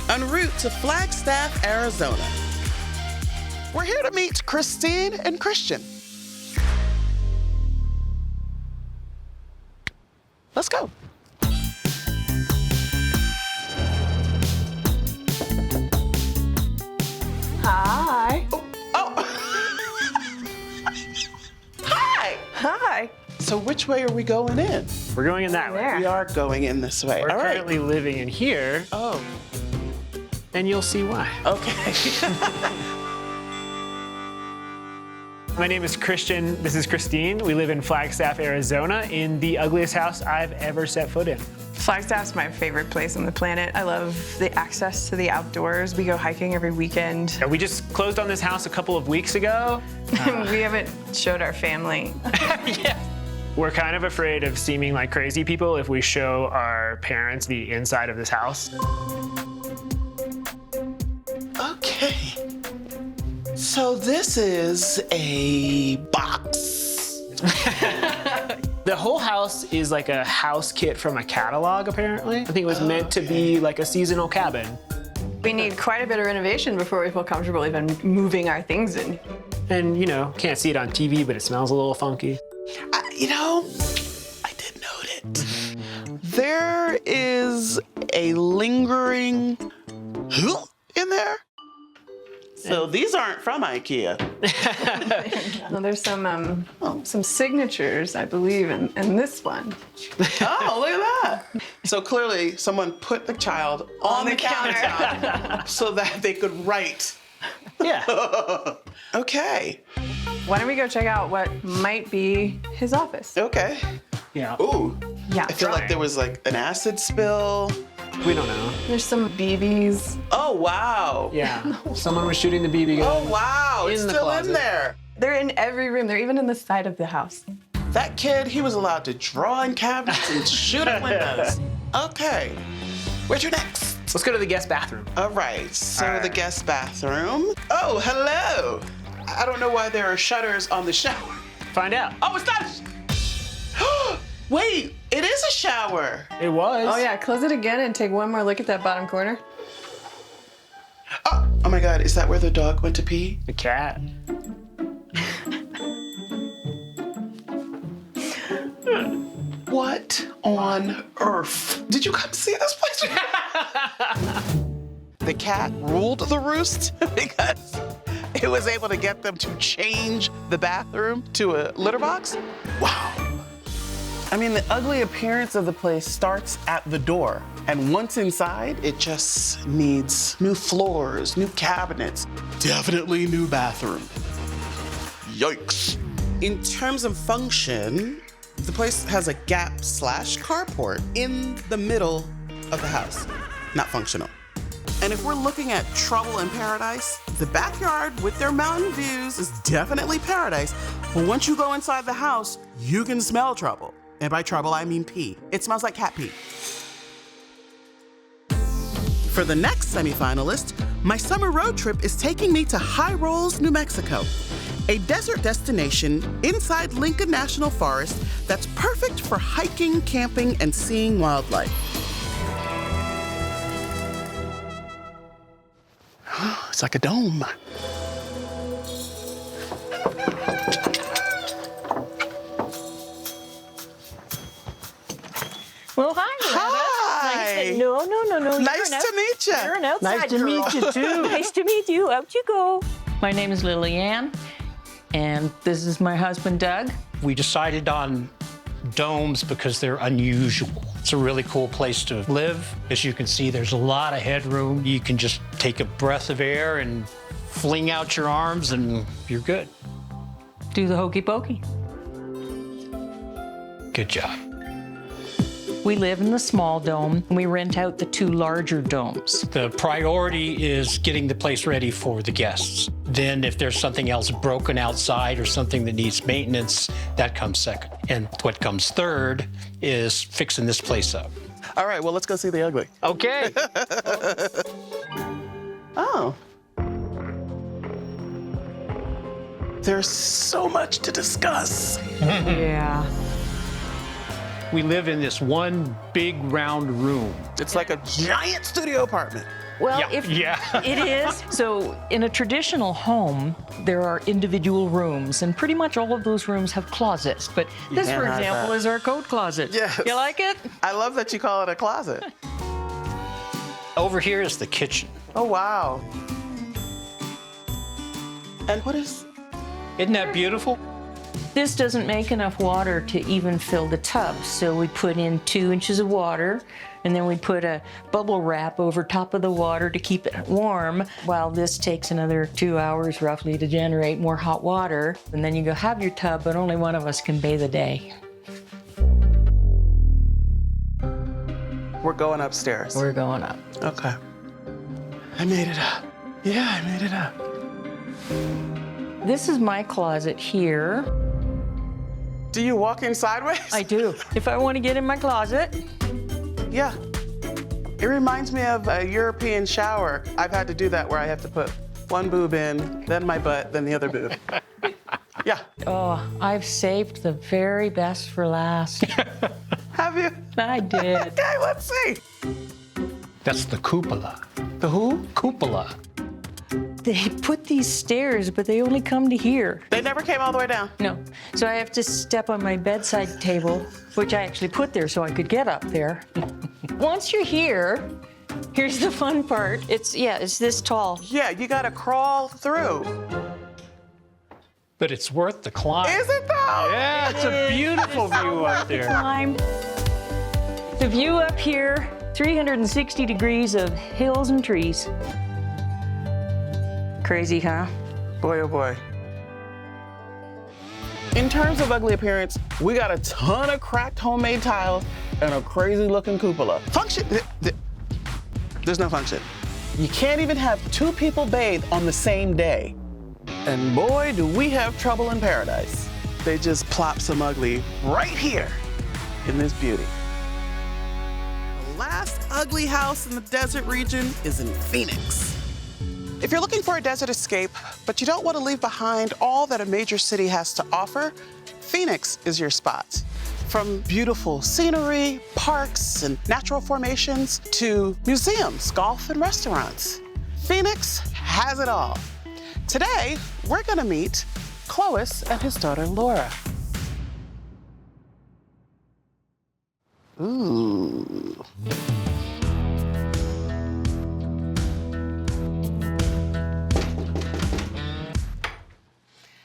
en route to Flagstaff, Arizona. We're here to meet Christine and Christian. Let's go. Hi. Oh. Hi. Hi. So which way are we going in? We're going in that way. There. We are going in this way. We're All right. currently living in here, Oh, and you'll see why. okay. My name is Christian. This is Christine. We live in Flagstaff, Arizona, in the ugliest house I've ever set foot in. Flagstaff's my favorite place on the planet. I love the access to the outdoors. We go hiking every weekend. We just closed on this house a couple of weeks ago. We haven't showed our family. Yeah. We're kind of afraid of seeming like crazy people if we show our parents the inside of this house. Okay. So this is a box. The whole house is like a house kit from a catalog, apparently. I think it was meant to be like a seasonal cabin. We need quite a bit of renovation before we feel comfortable even moving our things in. And, you know, can't see it on TV, but it smells a little funky. You know, I did note it. There is a lingering in there. So these aren't from IKEA. Well, there's some signatures, I believe, in this one. Oh, look at that. So clearly someone put the child on the counter so that they could write. Yeah. Okay. Why don't we go check out what might be his office? Okay. Yeah. Ooh. Yeah. I feel like there was like an acid spill. We don't know. There's some BBs. Oh, wow. Yeah. Someone was shooting the BB gun. Oh, wow. It's In the still closet. in there. They're in every room. They're even in the side of the house. That kid, he was allowed to draw in cabinets and shoot at windows. Okay. Where's your next? Let's go to the guest bathroom. All right, so All right. the guest bathroom. Oh, hello. I don't know why there are shutters on the shower. Find out. Oh, it's not. Wait, it is a shower. It was. Oh yeah, close it again and take one more look at that bottom corner. Oh my God, is that where the dog went to pee? The cat. What on earth? Did you come see this place? The cat ruled the roost because it was able to get them to change the bathroom to a litter box? Wow. I mean, the ugly appearance of the place starts at the door. And once inside, it just needs new floors, new cabinets, definitely new bathroom. Yikes. In terms of function, the place has a gap/carport in the middle of the house. Not functional. And if we're looking at trouble in paradise, the backyard with their mountain views is definitely paradise. But once you go inside the house, you can smell trouble. And by trouble, I mean pee. It smells like cat pee. For the next semifinalist, my summer road trip is taking me to High Rolls, New Mexico, a desert destination inside Lincoln National Forest that's perfect for hiking, camping, and seeing wildlife. It's like a dome. Well, hi, Retta. Hi. No. Nice to meet you. You're an outside Nice to girl. meet you, too. Nice to meet you. Out you go. My name is Lillian, and this is my husband, Doug. We decided on domes because they're unusual. It's a really cool place to live. As you can see, there's a lot of headroom. You can just take a breath of air and fling out your arms and you're good. Do the hokey pokey. Good job. We live in the small dome, and we rent out the 2 larger domes. The priority is getting the place ready for the guests. Then if there's something else broken outside or something that needs maintenance, that comes second. And what comes third is fixing this place up. All right, well, let's go see the ugly. Okay. Oh. There's so much to discuss. Yeah. We live in this one big round room. It's like a giant studio apartment. Well, Yeah. it is. So in a traditional home, there are individual rooms, and pretty much all of those rooms have closets. But this, can't for hide example, that. is our coat closet. Yes. You like it? I love that you call it a closet. Over here is the kitchen. Oh, wow. And what is... Isn't that beautiful? This doesn't make enough water to even fill the tub, so we put in 2 inches of water, and then we put a bubble wrap over top of the water to keep it warm, while this takes another 2 hours roughly to generate more hot water. And then you go have your tub, but only one of us can bathe a day. We're going upstairs. We're going up. Okay. I made it up. Yeah, I made it up. This is my closet here. Do you walk in sideways? I do. If I want to get in my closet, Yeah. It reminds me of a European shower. I've had to do that where I have to put one boob in, then my butt, then the other boob. Yeah. oh, I've saved the very best for last. Have you? I did. Okay, let's see. That's the cupola. The who? Cupola. They put these stairs, but they only come to here. They never came all the way down. No. So I have to step on my bedside table, which I actually put there so I could get up there. Once you're here, here's the fun part. It's this tall. Yeah, you gotta crawl through. But it's worth the climb. Is it though? Yeah, it's a beautiful view up there. Climb. The view up here, 360 degrees of hills and trees. Crazy, huh? Boy, oh boy. In terms of ugly appearance, we got a ton of cracked homemade tiles and a crazy looking cupola. Function, there's no function. You can't even have 2 people bathe on the same day. And boy, do we have trouble in paradise. They just plop some ugly right here in this beauty. The last ugly house in the desert region is in Phoenix. If you're looking for a desert escape, but you don't want to leave behind all that a major city has to offer, Phoenix is your spot. From beautiful scenery, parks, and natural formations to museums, golf, and restaurants, Phoenix has it all. Today, we're gonna meet Clovis and his daughter, Laura. Ooh.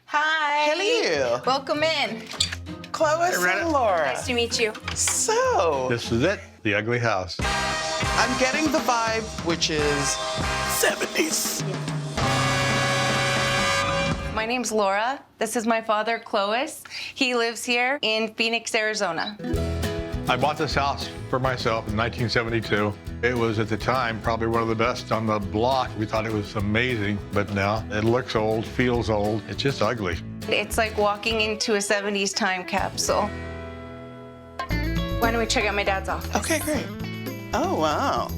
Hi. Hello. Welcome in. Clovis and Laura. Nice to meet you. So, This is it, the ugly house. I'm getting the vibe, which is 70s. My name's Laura. This is my father, Clovis. He lives here in Phoenix, Arizona. I bought this house for myself in 1972. It was, at the time, probably one of the best on the block. We thought it was amazing, but now it looks old, feels old. It's just ugly. It's like walking into a 70s time capsule. Why don't we check out my dad's office? Okay, great. Oh, wow.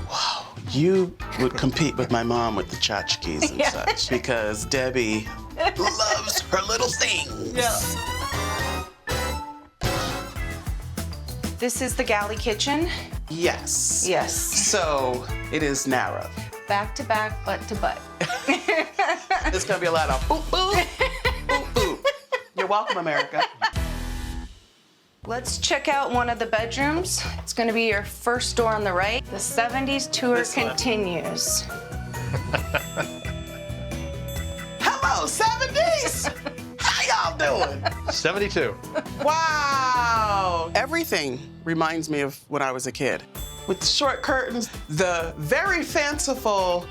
Wow, you would compete with my mom with the tchotchkes and Yeah. such because Debbie loves her little things. This is the galley kitchen. Yes. Yes. So it is narrow. Back to back, butt to butt. It's gonna be a lot of boop, boop, boop, boop. You're welcome, America. Let's check out one of the bedrooms. It's gonna be your first door on the right. The 70s tour This one. continues. Hello, 70s! How y'all doing? 72. Wow! Everything reminds me of when I was a kid. With the short curtains, the very fanciful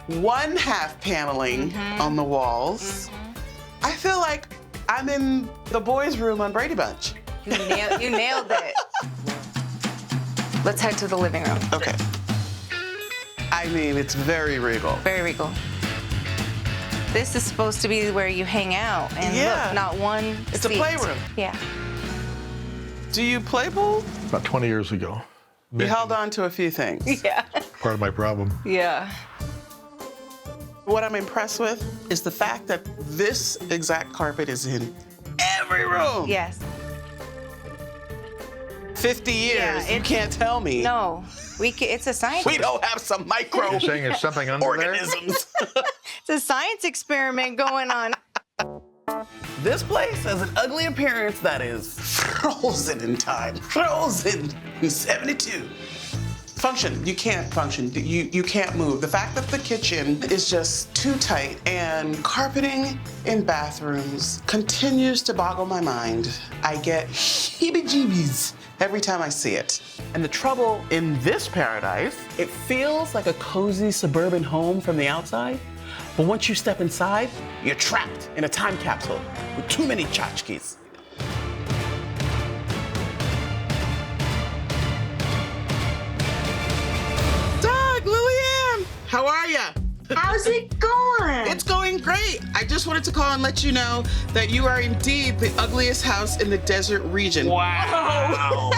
one-half paneling on the walls. I feel like I'm in the boys' room on Brady Bunch. You nailed it. Let's head to the living room. Okay. I mean, it's very regal. Very regal. This is supposed to be where you hang out, and Yeah. look, not one It's a seat. playroom. Yeah. Do you play pool? About 20 years ago. You held on to a few things. Yeah. Part of my problem. Yeah. What I'm impressed with is the fact that this exact carpet is in every room. Yes. 50 years. Yeah, You can't tell me. No, it's a science. We don't have some micro You're saying it's something under there? organisms. It's a science experiment going on. This place has an ugly appearance that is frozen in time. Frozen in 72. Function, you can't function. You can't move. The fact that the kitchen is just too tight and carpeting in bathrooms continues to boggle my mind. I get heebie-jeebies every time I see it. And the trouble in this paradise, it feels like a cozy suburban home from the outside, but once you step inside, you're trapped in a time capsule with too many tchotchkes. How are ya? How's it going? It's going great. I just wanted to call and let you know that you are indeed the ugliest house in the desert region. Wow.